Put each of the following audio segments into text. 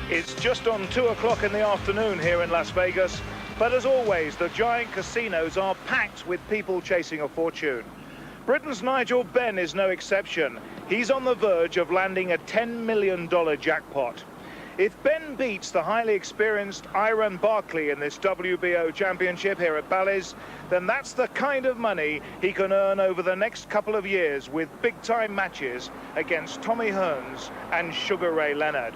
It's just on 2 o'clock in the afternoon here in Las Vegas, but as always, the giant casinos are packed with people chasing a fortune. Britain's Nigel Benn is no exception. He's on the verge of landing a $10 million jackpot. If Benn beats the highly experienced Barkley in this WBO championship here at Bally's, then that's the kind of money he can earn over the next couple of years with big-time matches against Tommy Hearns and Sugar Ray Leonard.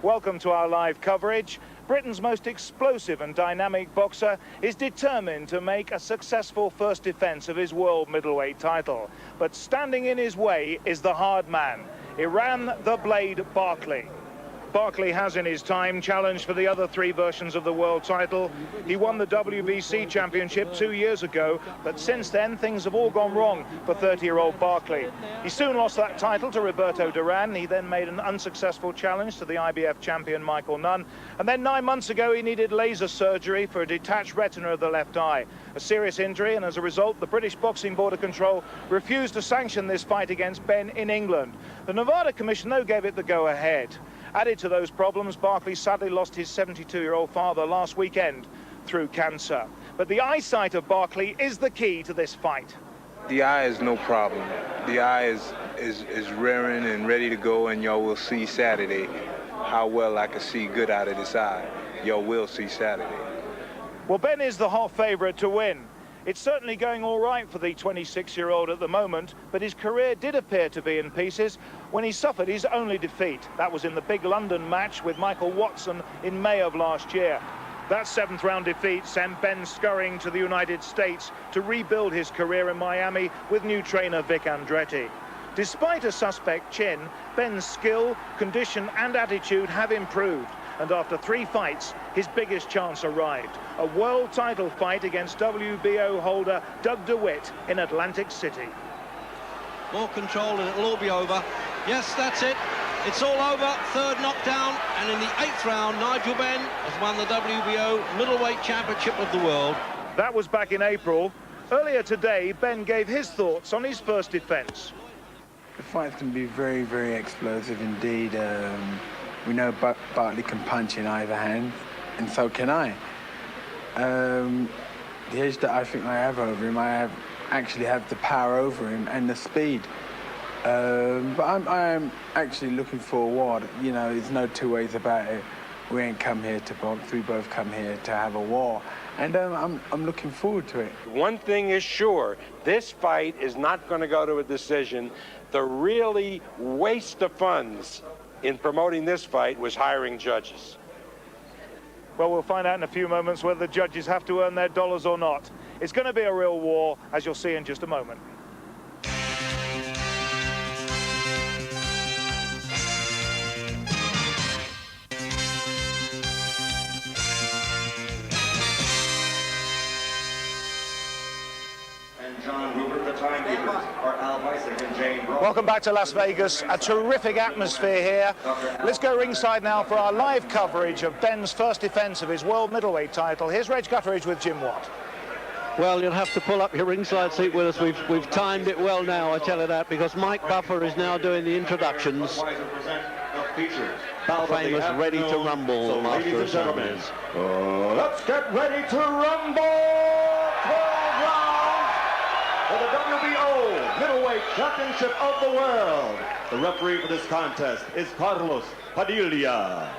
Welcome to our live coverage. Britain's most explosive and dynamic boxer is determined to make a successful first defense of his world middleweight title. But standing in his way is the hard man, Iran the Blade Barkley. Barkley has in his time challenged for the other 3 versions of the world title. He won the WBC championship 2 years ago, but since then things have all gone wrong for 30-year-old Barkley. He soon lost that title to Roberto Duran. He then made an unsuccessful challenge to the IBF champion Michael Nunn. And then 9 months ago he needed laser surgery for a detached retina of the left eye. A serious injury, and as a result the British Boxing Board of Control refused to sanction this fight against Benn in England. The Nevada Commission though gave it the go-ahead. Added to those problems, Barkley sadly lost his 72-year-old father last weekend through cancer. But the eyesight of Barkley is the key to this fight. The eye is no problem. The eye is rearing and ready to go, and y'all will see Saturday how well I can see good out of this eye. Y'all will see Saturday. Well, Benn is the hot favorite to win. It's certainly going all right for the 26-year-old at the moment, but his career did appear to be in pieces when he suffered his only defeat. That was in the big London match with Michael Watson in May of last year. That 7th-round defeat sent Benn scurrying to the United States to rebuild his career in Miami with new trainer Vic Andretti. Despite a suspect chin, Benn's skill, condition and attitude have improved. And after 3 fights, his biggest chance arrived. A world title fight against WBO holder Doug DeWitt in Atlantic City. More control and it'll all be over. Yes, that's it. It's all over. 3rd knockdown. And in the 8th round, Nigel Benn has won the WBO Middleweight Championship of the world. That was back in April. Earlier today, Benn gave his thoughts on his first defense. The fight's going to be very, very explosive indeed. We know Barkley can punch in either hand, and so can I. The edge that I think I have over him, I actually have the power over him and the speed. But I'm actually looking for a war. You know, there's no 2 ways about it. We ain't come here to box. We both come here to have a war. And I'm looking forward to it. One thing is sure, this fight is not going to go to a decision. The really waste of funds in promoting this fight was hiring judges. Well, we'll find out in a few moments whether the judges have to earn their dollars or not. It's going to be a real war, as you'll see in just a moment. Welcome back to Las Vegas. A terrific atmosphere here. Let's go ringside now for our live coverage of Benn's first defense of his world middleweight title. Here's Reg Gutteridge with Jim Watt. Well, you'll have to pull up your ringside seat with us. We've timed it well now, I tell you that, because Mike Buffer is now doing the introductions. Famous Ready to Rumble, so ladies and gentlemen, let's get ready to rumble! 12 rounds for the WBO Middleweight Championship of the World. The referee for this contest is Carlos Padilla.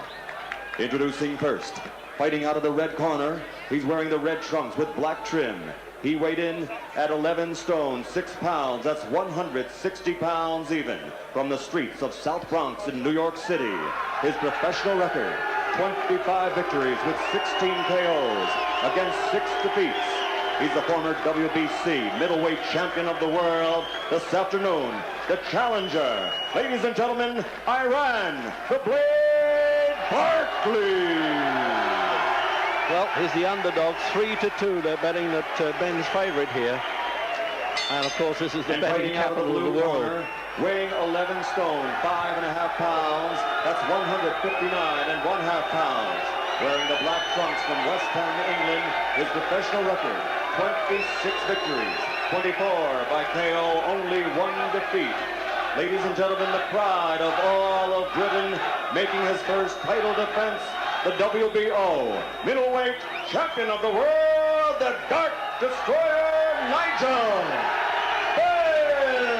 Introducing first, fighting out of the red corner, he's wearing the red trunks with black trim. He weighed in at 11 stone, 6 pounds. That's 160 pounds even. From the streets of South Bronx in New York City. His professional record, 25 victories with 16 KOs against 6 defeats. He's the former WBC middleweight champion of the world. This afternoon, the challenger, ladies and gentlemen, Iran, the Blade Barkley. Well, here's the underdog, 3-2. They're betting that Benn's favorite here. And of course, this is the betting capital of the world. Corner, weighing 11 stone, 5.5 pounds. That's 159.5 pounds. Wearing the black trunks from West Ham, England. His professional record, 26 victories, 24 by KO, only 1 defeat. Ladies and gentlemen, the pride of all of Britain, making his first title defense, the WBO Middleweight Champion of the World, the Dark Destroyer, Nigel Benn!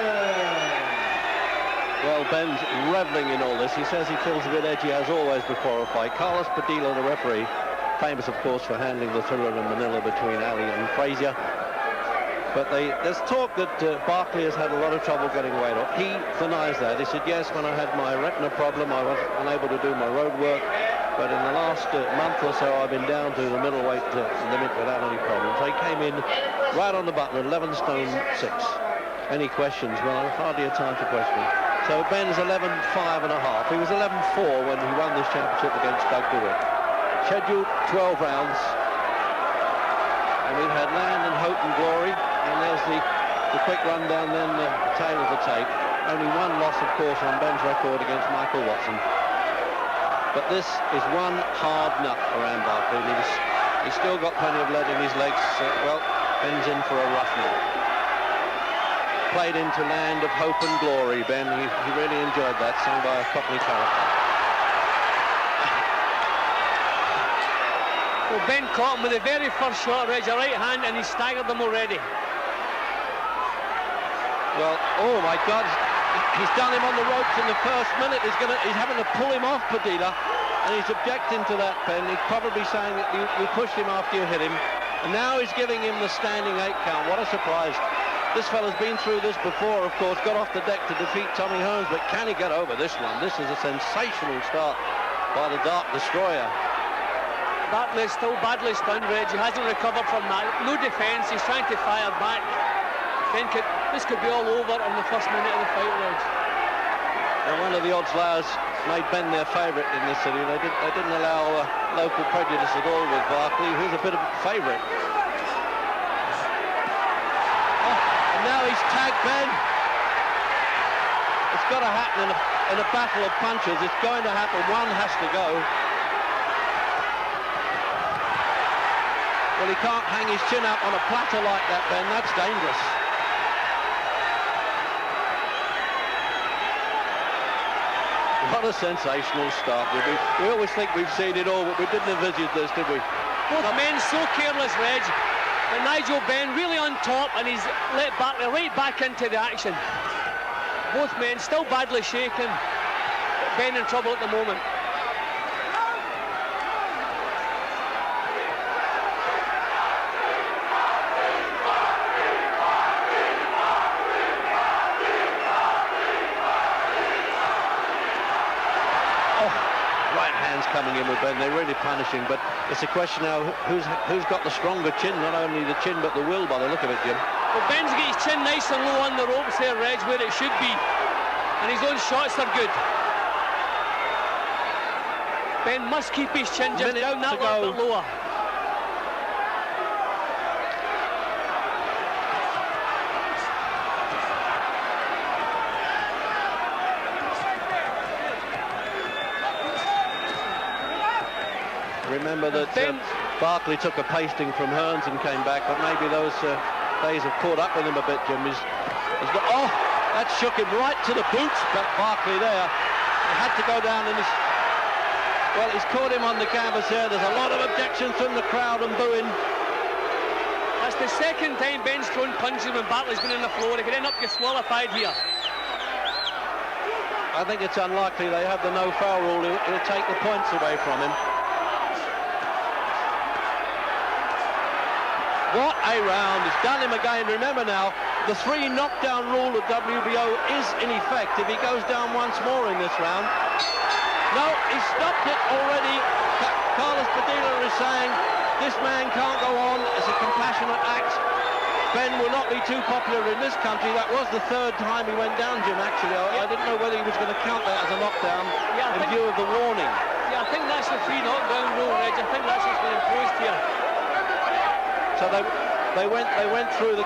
Well, Benn's reveling in all this. He says he feels a bit edgy, as always, before a fight. Carlos Padilla, the referee, famous, of course, for handling the thriller in Manila between Ali and Frazier. But there's talk that Barkley has had a lot of trouble getting weight off. He denies that. He said, yes, when I had my retina problem, I was unable to do my road work. But in the last month or so, I've been down to the middleweight limit without any problems. He came in right on the button at 11 stone 6. Any questions? Well, hardly a time for questioning. So Ben is 11.5 and a half. He was 11.4 when he won this championship against Doug DeWitt. Scheduled 12 rounds. And we've had Land and Hope and Glory. And there's the quick rundown then, the tail of the tape. Only one loss, of course, on Ben's record against Michael Watson. But this is one hard nut around Barkley. He's still got plenty of lead in his legs. Well, Ben's in for a rough night. Played into Land of Hope and Glory, Ben. He really enjoyed that, sung by a Cockney character. Well, Ben caught him with the very first shot, Reg, a right hand, and he staggered them already. Well, oh my God, he's done him on the ropes in the first minute. He's having to pull him off, Padilla, and he's objecting to that, Ben. He's probably saying that you pushed him after you hit him, and now he's giving him the standing 8 count. What a surprise. This fella's been through this before, of course, got off the deck to defeat Tommy Hearns, but can he get over this one? This is a sensational start by the Dark Destroyer. Barkley's still badly stunned, Reg. He hasn't recovered from that. No defence, he's trying to fire back. This could be all over in the first minute of the fight, Reg. And one of the odds layers made Ben their favourite in this city. They didn't allow local prejudice at all with Barkley, who's a bit of a favourite. And now he's tagged Ben. It's got to happen in a battle of punches. It's going to happen. One has to go. Well, he can't hang his chin up on a platter like that, Ben. That's dangerous. What a sensational start. We always think we've seen it all, but we didn't envisage this, did we? Both men so careless, Reg. But Nigel Benn really on top, and he's let Barkley right back into the action. Both men still badly shaken. Ben in trouble at the moment. Coming in with Ben, they're really punishing, but it's a question now who's got the stronger chin, not only the chin but the will by the look of it, Jim. Well, Ben's got his chin nice and low on the ropes there, Reg, where it should be, and his own shots are good. Ben must keep his chin just down that little bit lower. Remember that Barkley took a pasting from Hearns and came back, but maybe those days have caught up with him a bit, Jim. Oh, that shook him right to the boots, but Barkley there. He had to go down and he's caught him on the canvas there. There's a lot of objections from the crowd and booing. That's the second time Ben's thrown punches when Barkley's been on the floor. He could end up disqualified here. I think it's unlikely they have the no foul rule. It'll take the points away from him. What a round. It's done him again. Remember now, the 3 knockdown rule of WBO is in effect if he goes down once more in this round. No, he stopped it already. Carlos Padilla is saying this man can't go on. It's a compassionate act. Ben will not be too popular in this country. That was the 3rd time he went down, Jim, actually. I didn't know whether he was going to count that as a knockdown in view of the warning. Yeah, I think that's the 3 knockdown rule, Reg. I think that's what's been imposed here. So they went through the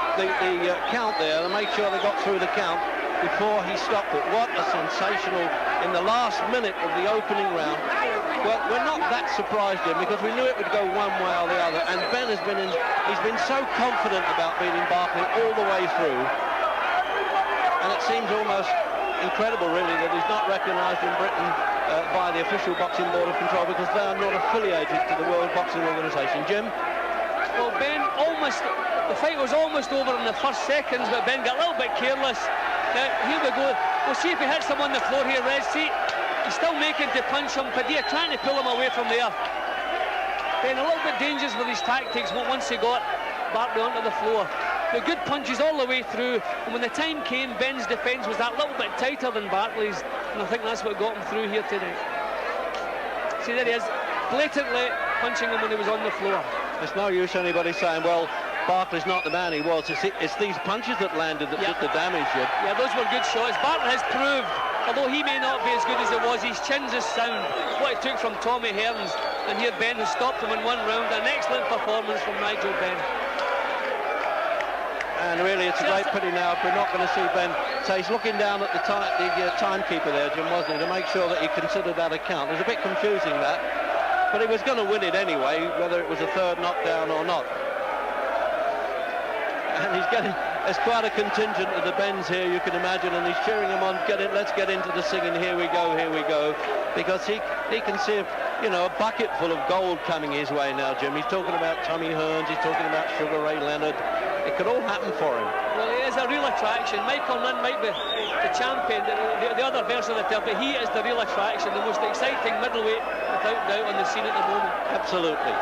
count there to make sure they got through the count before he stopped it. What a sensational, in the last minute of the opening round. Well, we're not that surprised, Jim, because we knew it would go one way or the other, and Ben has been so confident about beating Barkley all the way through, and it seems almost incredible, really, that he's not recognised in Britain by the official Boxing Board of Control, because they are not affiliated to the World Boxing Organisation. Jim? Well, Ben, the fight was almost over in the first seconds, but Ben got a little bit careless. Now, here we go. We'll see if he hits him on the floor here, Red. See, he's still making to punch him. Padilla trying to pull him away from there. Ben, a little bit dangerous with his tactics once he got Barkley onto the floor. The good punches all the way through, and when the time came, Ben's defence was that little bit tighter than Barkley's, and I think that's what got him through here tonight. See, there he is, blatantly punching him when he was on the floor. It's no use anybody saying, well, Barkley's not the man he was. It's these punches that landed that did the damage. Yeah, those were good shots. Barkley has proved, although he may not be as good as he was, his chin's is sound. What he took from Tommy Hearns, and here Ben has stopped him in one round. An excellent performance from Nigel Benn. And really, it's a great pity now if we're not going to see Ben. So he's looking down at the timekeeper there, Jim, wasn't he, to make sure that he considered that a count. It was a bit confusing, that. But he was going to win it anyway, whether it was a third knockdown or not. And he's getting, there's quite a contingent of the Benns here, you can imagine, and he's cheering him on, let's get into the singing, here we go, because he can see, a bucket full of gold coming his way now, Jim. He's talking about Tommy Hearns, he's talking about Sugar Ray Leonard. It could all happen for him. Well, he is a real attraction. Michael Nunn might be the champion, the other version of the title, but he is the real attraction, the most exciting middleweight, without doubt, on the scene at the moment. Absolutely.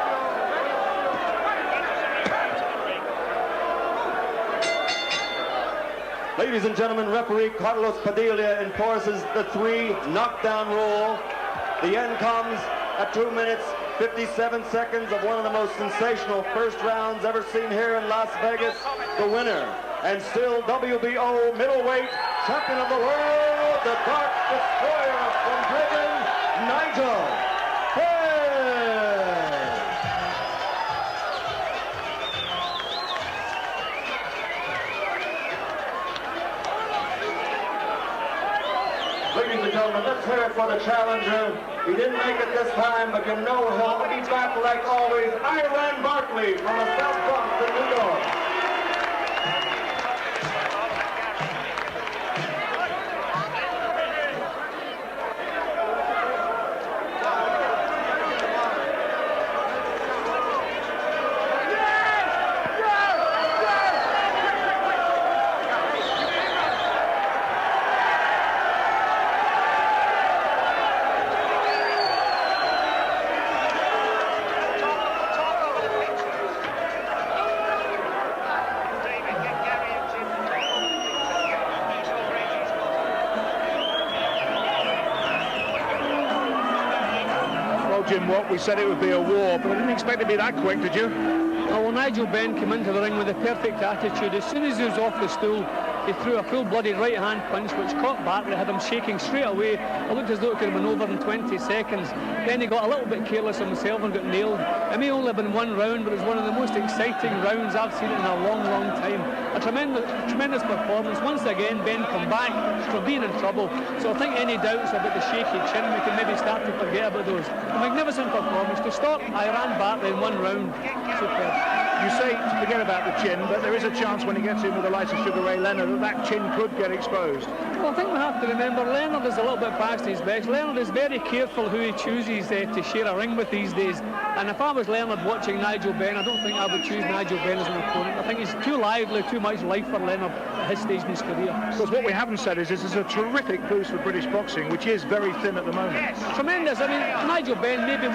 Ladies and gentlemen, referee Carlos Padilla enforces the 3 knockdown rule. The end comes at 2 minutes, 57 seconds of one of the most sensational first rounds ever seen here in Las Vegas. The winner, and still WBO Middleweight Champion of the World, the Dark Destroyer from Britain, Nigel Benn. Ladies and gentlemen, let's hear it for the challenger. He didn't make it this time, but you know he'll be back like always. Iran Barkley from the South Bronx in New York. Jim, what we said it would be a war, but I didn't expect it to be that quick, did you? Oh, well, Nigel Benn came into the ring with a perfect attitude. As soon as he was off the stool, he threw a full-blooded right-hand punch, which caught Barkley, had him shaking straight away. It looked as though it could have been over in 20 seconds. Then he got a little bit careless himself and got nailed. It may only have been one round, but it was one of the most exciting rounds I've seen in a long, long time. A tremendous performance. Once again, Benn come back from being in trouble. So I think any doubts about the shaky chin, we can maybe start to forget about those. A magnificent performance. To stop Iran Barkley in one round, superb. You say to forget about the chin, but there is a chance when he gets in with the likes of Sugar Ray Leonard that chin could get exposed. Well, I think we have to remember Leonard is a little bit past his best. Leonard is very careful who he chooses to share a ring with these days. And if I was Leonard watching Nigel Benn, I don't think I would choose Nigel Benn as an opponent. I think he's too lively, too much life for Leonard at his stage in his career. Because what we haven't said is this is a terrific boost for British boxing, which is very thin at the moment. Tremendous. I mean, Nigel Benn may be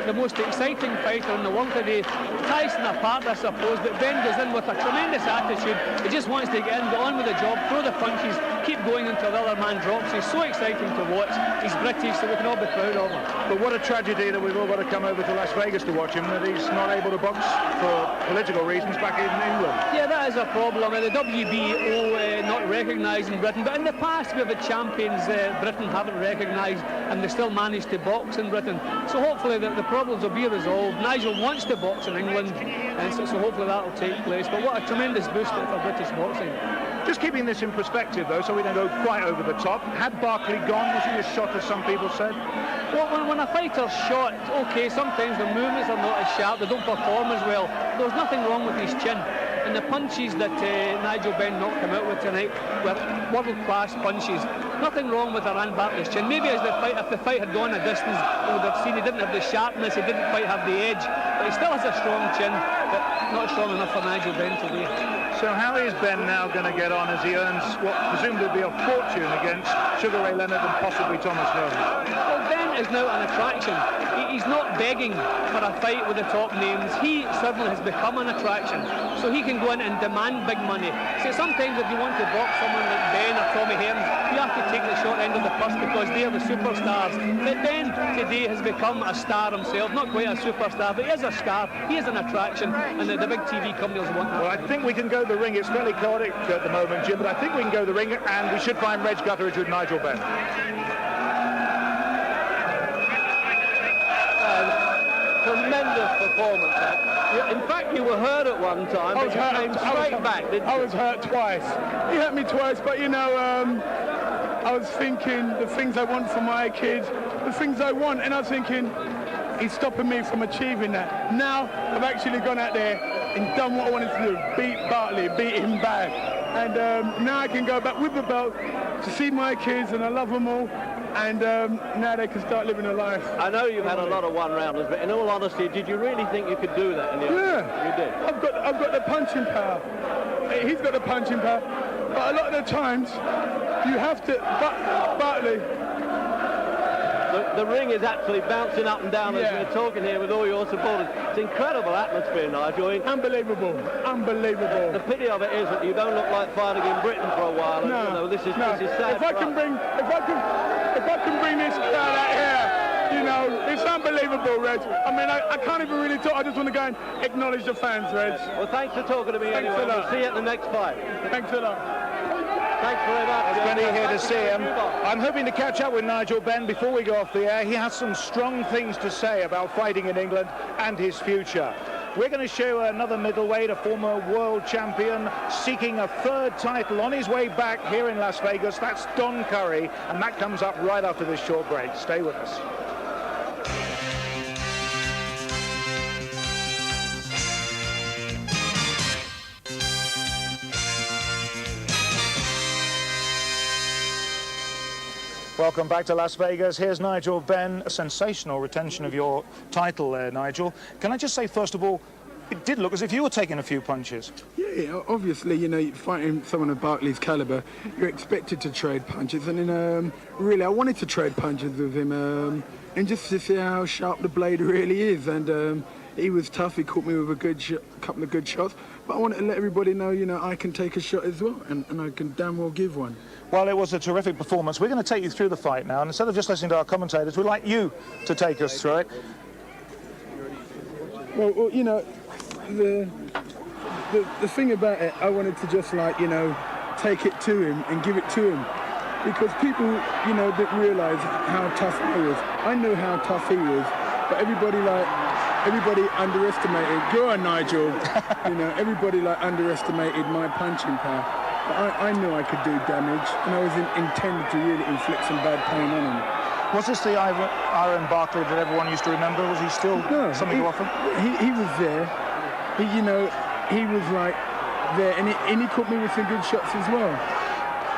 the most exciting fighter in the world today. Tyson apart, I suppose, but Benn goes in with a tremendous attitude. He just wants to get in, get on with the job, throw the punches, keep going until the other man drops. He's so exciting to watch. He's British, so we can all be proud of him. But what a tragedy that we've all got to come over to Las Vegas to watch him, that he's not able to box for political reasons back in England. Yeah, that is a problem. The WBO not recognising Britain, but in the past we've had champions Britain haven't recognised, and they still managed to box in Britain. So hopefully the problems will be resolved. Nigel wants to box in England, and so hopefully that will take place. But what a tremendous boost for British boxing. Just keeping this in perspective, though, so we don't go quite over the top. Had Barkley gone, was he as shot as some people said? Well, when a fighter's shot, okay, sometimes the movements are not as sharp, they don't perform as well. There was nothing wrong with his chin. And the punches that Nigel Benn knocked him out with tonight were world-class punches. Nothing wrong with Iran Barkley's chin. Maybe as if the fight had gone a distance, we would have seen he didn't have the sharpness, he didn't quite have the edge. But he still has a strong chin, but not strong enough for Nigel Benn today. So how is Ben now going to get on as he earns what presumably will be a fortune against Sugar Ray Leonard and possibly Thomas Hearns? Well, Ben is now an attraction. He's not begging for a fight with the top names. He certainly has become an attraction. So he can go in and demand big money. So sometimes if you want to box someone like Ben or Tommy Hearns, you have to take the short end of the purse because they're the superstars. But Ben today has become a star himself. Not quite a superstar, but he is a star. He is an attraction, and the big TV companies want that. Well, I think we can go the ring. It's fairly chaotic at the moment, Jim, but I think we can go the ring, and we should find Reg Gutteridge with Nigel Benn. Tremendous performance. In fact, you were hurt at one time, but you came straight back, didn't you? I was hurt twice. He hurt me twice, but you know, I was thinking the things I want for my kid, the things I want, and I was thinking, he's stopping me from achieving that. Now, I've actually gone out there and done what I wanted to do, beat Barkley, beat him bad. And now I can go back with the belt to see my kids, and I love them all. And now they can start living a life. I know you've had a lot of one-rounders, but in all honesty, did you really think you could do that in the end? Yeah, you did. I've got the punching power. He's got the punching power. But a lot of the times, you have to. Barkley. The ring is actually bouncing up and down as we're talking here with all your supporters. It's incredible atmosphere, Nigel. Unbelievable, unbelievable. The pity of it is that you don't look like fighting in Britain for a while. And, you know, this is sad. If I can bring this crowd out here, you know, it's unbelievable, Reg. I mean, I can't even really talk. I just want to go and acknowledge the fans, Reg. Well, thanks for talking to me anyway. We'll see you at the next fight. Thanks a lot. Thanks very much. It's plenty here to see him. I'm hoping to catch up with Nigel Benn before we go off the air. He has some strong things to say about fighting in England and his future. We're going to show another middleweight, a former world champion, seeking a third title on his way back here in Las Vegas. That's Don Curry, and that comes up right after this short break. Stay with us. Welcome back to Las Vegas. Here's Nigel Benn. A sensational retention of your title there, Nigel. Can I just say, first of all, it did look as if you were taking a few punches. Yeah, obviously, you know, fighting someone of Barkley's caliber, you're expected to trade punches. And then, really, I wanted to trade punches with him and just to see how sharp the blade really is. And he was tough. He caught me with a couple of good shots. But I wanted to let everybody know, you know, I can take a shot as well, and I can damn well give one. Well, it was a terrific performance. We're going to take you through the fight now, and instead of just listening to our commentators, we'd like you to take us through it. Well, you know, the thing about it, I wanted to just, like, you know, take it to him and give it to him. Because people, you know, didn't realise how tough he was. I knew how tough he was, but everybody underestimated, go on, Nigel, you know, everybody, like, underestimated my punching power. I knew I could do damage, and I was intended to really inflict some bad pain on him. Was this the Iron Barkley that everyone used to remember? Was he still something to offer? He was there. He was like there, and he caught me with some good shots as well.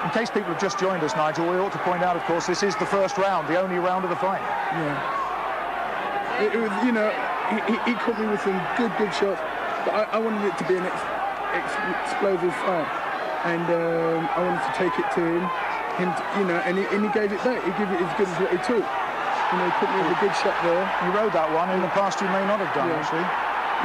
In case people have just joined us, Nigel, we ought to point out, of course, this is the first round, the only round of the fight. Yeah. It was, you know, he caught me with some good shots, but I wanted it to be an explosive fight. And I wanted to take it to him you know, and he gave it back. He gave it as good as what he took. You know, he put me with a good shot there. You rode that one. In the past, you may not have done, actually.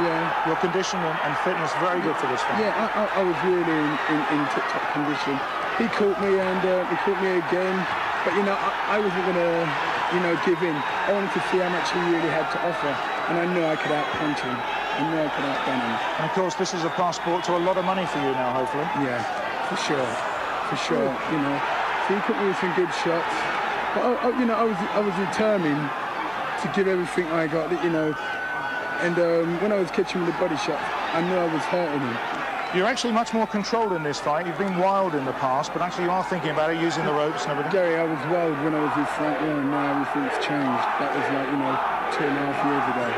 Yeah. Your condition and fitness very good for this fight. Yeah, I was really in tip-top condition. He caught me, and he caught me again. But, you know, I wasn't going to, you know, give in. I wanted to see how much he really had to offer. And I knew I could out-punch him. I knew I could out-gun him. And, of course, this is a passport to a lot of money for you now, hopefully. Yeah. For sure, you know. So he put me with some good shots, but you know, I was determined to give everything I got, you know. And when I was catching him with the body shots, I knew I was hurting him. You're actually much more controlled in this fight. You've been wild in the past, but actually you are thinking about it, using the ropes and everything. Gary, I was wild when I was in front row, and now everything's changed. That was like, 2.5 years ago.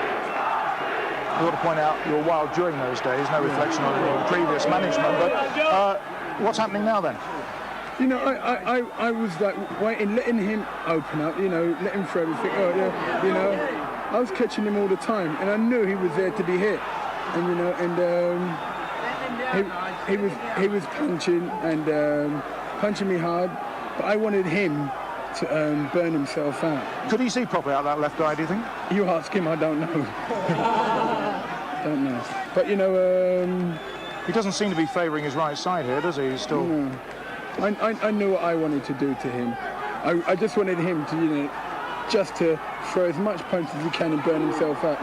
We ought to point out you were wild during those days, no reflection on your previous management, but what's happening now then? I was like waiting, letting him open up, let him throw everything. I was catching him all the time, and I knew he was there to be hit, and he was punching and punching me hard, but I wanted him to burn himself out. Could he see properly out that left eye, do you think? You ask him, I don't know. Don't know. But he doesn't seem to be favouring his right side here, does he? He's still. No. I knew what I wanted to do to him. I just wanted him to, just to throw as much punch as he can and burn himself out.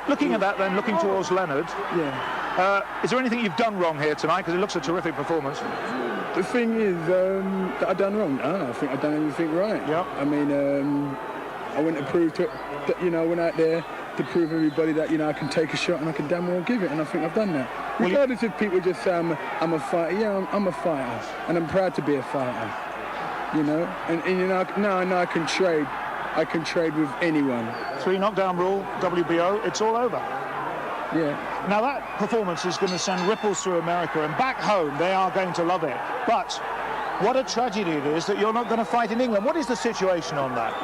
Looking at that then, looking towards Leonard. Yeah. Is there anything you've done wrong here tonight? Because it looks a terrific performance. The thing is that I've done wrong. I think I've done everything right. Yeah. I mean, I went to prove that, I went out there to prove everybody that, I can take a shot and I can damn well give it, and I think I've done that. Regardless if people just say I'm a fighter, yeah, I'm a fighter, and I'm proud to be a fighter, and now I can trade. I can trade with anyone. 3 knockdown rule, WBO, it's all over. Yeah. Now that performance is going to send ripples through America, and back home they are going to love it. But what a tragedy it is that you're not going to fight in England. What is the situation on that?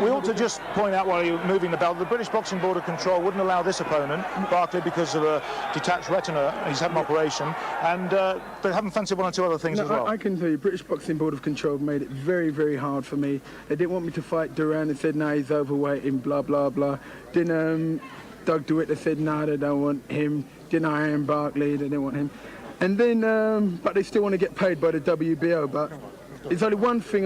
We ought to just point out while you're moving the belt, the British Boxing Board of Control wouldn't allow this opponent, Barkley, because of a detached retina. He's had an operation, and they haven't fancied 1 or 2 other things as well. I can tell you, British Boxing Board of Control made it very, very hard for me. They didn't want me to fight Duran. They said, no, he's overweight and blah, blah, blah. Then Doug DeWitt, they said, no, they don't want him. Then Iron Barkley, they didn't want him. And then, but they still want to get paid by the WBO. But there's only one thing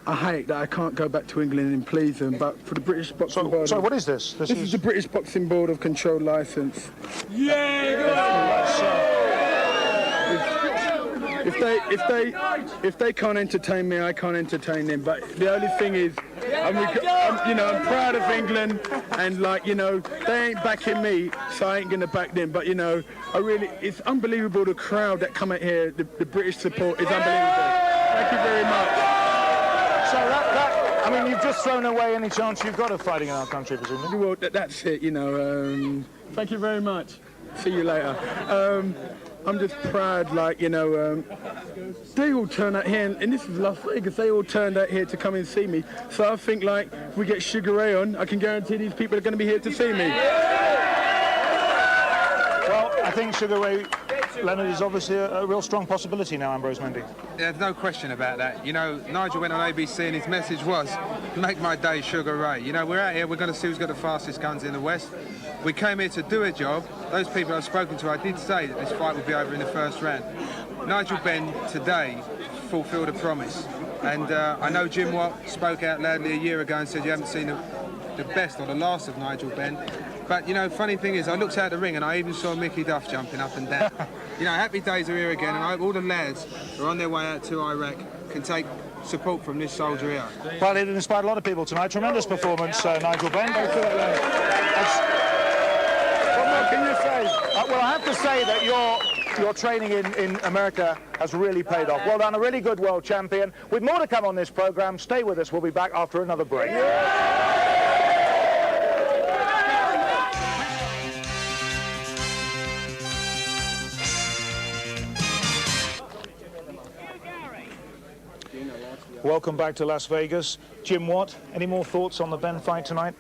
I hate, that I can't go back to England and please them. But for the British Boxing Board... So what is this? This is the British Boxing Board of Control licence. If they can't entertain me, I can't entertain them. But the only thing is, I'm proud of England, and they ain't backing me, so I ain't gonna back them. But it's unbelievable, the crowd that come out here, the British support is unbelievable. Thank you very much. So you've just thrown away any chance you've got of fighting in our country, presumably. Well, that's it. Thank you very much. See you later. I'm just proud, they all turn out here, and this is Las Vegas, they all turned out here to come and see me. So I think, if we get Sugar Ray on, I can guarantee these people are going to be here to see me. Well, I think Sugar Ray Leonard is obviously a real strong possibility now, Ambrose Mendy. There's no question about that. Nigel went on ABC and his message was, make my day Sugar Ray. We're out here, we're going to see who's got the fastest guns in the West. We came here to do a job. Those people I've spoken to, I did say that this fight would be over in the first round. Nigel Benn today fulfilled a promise. And I know Jim Watt spoke out loudly a year ago and said you haven't seen the best or the last of Nigel Benn. But, funny thing is, I looked out the ring and I even saw Mickey Duff jumping up and down. Happy days are here again, and I hope all the lads who are on their way out to Iraq can take support from this soldier here. Well, it inspired a lot of people tonight. Tremendous performance, Nigel Benn. What more can you say? Well, I have to say that your training in America has really paid off. Well done, a really good world champion. With more to come on this programme, stay with us. We'll be back after another break. Welcome back to Las Vegas. Jim Watt, any more thoughts on the Benn fight tonight?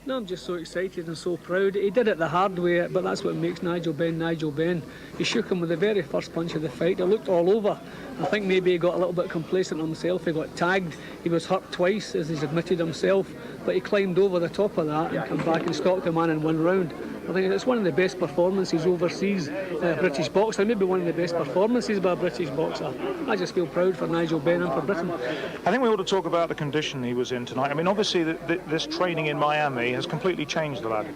No, I'm just so excited and so proud. He did it the hard way, but that's what makes Nigel Benn Nigel Benn. He shook him with the very first punch of the fight. It looked all over. I think maybe he got a little bit complacent himself. He got tagged. He was hurt twice, as he's admitted himself, but he climbed over the top of that and came back and stalked the man in 1 round. I think it's one of the best performances overseas, British boxer, maybe one of the best performances by a British boxer. I just feel proud for Nigel Benn and for Britain. I think we ought to talk about the condition he was in tonight. I mean, obviously, this training in Miami has completely changed the lad.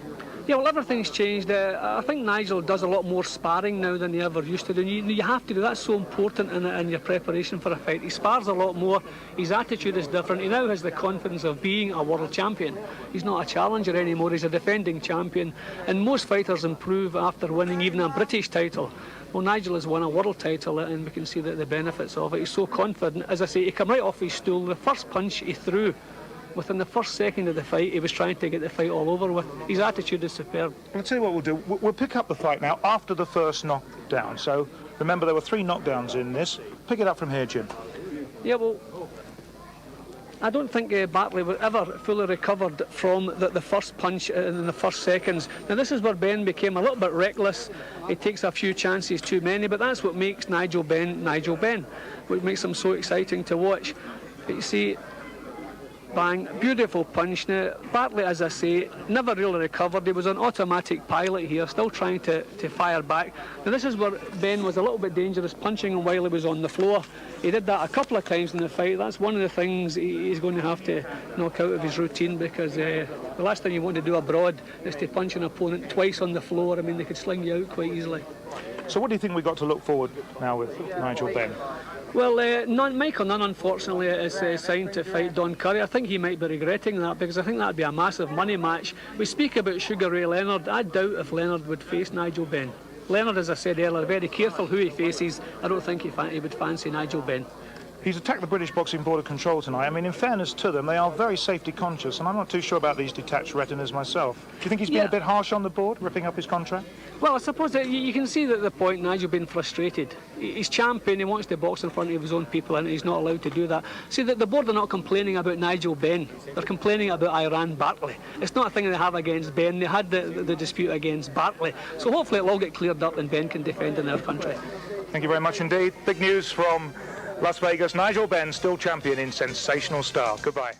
Yeah, well, everything's changed. I think Nigel does a lot more sparring now than he ever used to do. You have to do that's so important in your preparation for a fight. He spars a lot more. His attitude is different. He now has the confidence of being a world champion. He's not a challenger anymore. He's a defending champion. And most fighters improve after winning even a British title. Well, Nigel has won a world title, and we can see the benefits of it. He's so confident. As I say, he came right off his stool. The first punch he threw, within the first second of the fight, he was trying to get the fight all over with. His attitude is superb. I'll tell you what we'll do. We'll pick up the fight now after the first knockdown. So remember, there were 3 knockdowns in this. Pick it up from here, Jim. Yeah, well, I don't think Barkley was ever fully recovered from the first punch in the first seconds. Now, this is where Ben became a little bit reckless. He takes a few chances too many, but that's what makes Nigel Benn, what makes him so exciting to watch. But you see, bang, beautiful punch. Now, Barkley, as I say, never really recovered. He was on automatic pilot here, still trying to fire back. Now, this is where Ben was a little bit dangerous, punching him while he was on the floor. He did that a couple of times in the fight. That's one of the things he's going to have to knock out of his routine, because the last thing you want to do abroad is to punch an opponent twice on the floor. I mean, they could sling you out quite easily. So what do you think we've got to look forward now with Nigel Benn? Well, Michael Nunn, unfortunately, is signed to fight Don Curry. I think he might be regretting that, because I think that would be a massive money match. We speak about Sugar Ray Leonard. I doubt if Leonard would face Nigel Benn. Leonard, as I said earlier, very careful who he faces. I don't think he would fancy Nigel Benn. He's attacked the British Boxing Board of Control tonight. I mean, in fairness to them, they are very safety conscious, and I'm not too sure about these detached retinas myself. Do you think he's been a bit harsh on the board, ripping up his contract? Well, I suppose that you can see that the point Nigel being frustrated. He's champion, he wants to box in front of his own people, and he's not allowed to do that. See, that the board are not complaining about Nigel Benn. They're complaining about Iran Barkley. It's not a thing they have against Benn. They had the dispute against Barkley. So hopefully it'll all get cleared up and Benn can defend in their country. Thank you very much indeed. Big news from Las Vegas. Nigel Benn, still champion in sensational style. Goodbye.